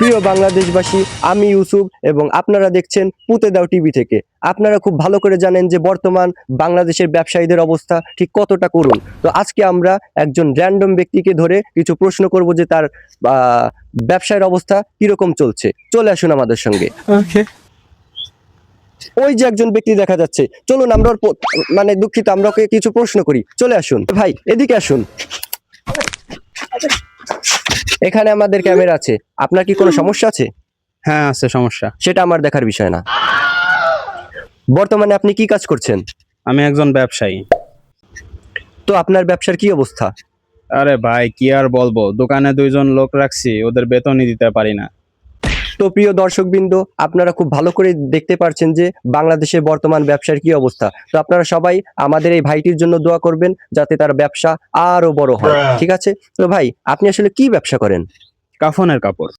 প্রিয় বাংলাদেশবাসী, আমি ইউসুফ এবং আপনারা দেখছেন পুঁতে দাও টিভি থেকে। আপনারা খুব ভালো করে জানেন যে বর্তমান বাংলাদেশের ব্যবসায়ীদের অবস্থা ঠিক কতটা করুণ। তো আজকে আমরা একজন র্যান্ডম ব্যক্তিকে ধরে কিছু প্রশ্ন করব যে তার ব্যবসায়ের অবস্থা কিরকম চলছে। চলে আসুন আমাদের সঙ্গে। ওই যে একজন ব্যক্তি দেখা যাচ্ছে, চলুন আমরা মানে দুঃখিত, আমরা ওকে কিছু প্রশ্ন করি। চলে আসুন ভাই, এদিকে আসুন। এখানে আমাদের ক্যামেরা আছে, আপনার কি কোনো সমস্যা আছে? হ্যাঁ আছে সমস্যা। সেটা আমার দেখার বিষয় না। বর্তমানে আপনি কি কাজ করছেন? আমি একজন ব্যবসায়ী। তো আপনার ব্যবসার কি অবস্থা? আরে ভাই কি আর বলবো, দোকানে 2জন লোক রাখছি, ওদের বেতনই দিতে পারি না। তো প্রিয় দর্শকবৃন্দ, আপনারা খুব ভালো করে দেখতে পারছেন যে বাংলাদেশের বর্তমান ব্যবসার কি অবস্থা। তো আপনারা সবাই আমাদের এই ভাইটির জন্য দোয়া করবেন যাতে তার ব্যবসা আরো বড় হয়, ঠিক আছে? তো ভাই, আপনি আসলে কি ব্যবসা করেন? কাফনের কাপড়।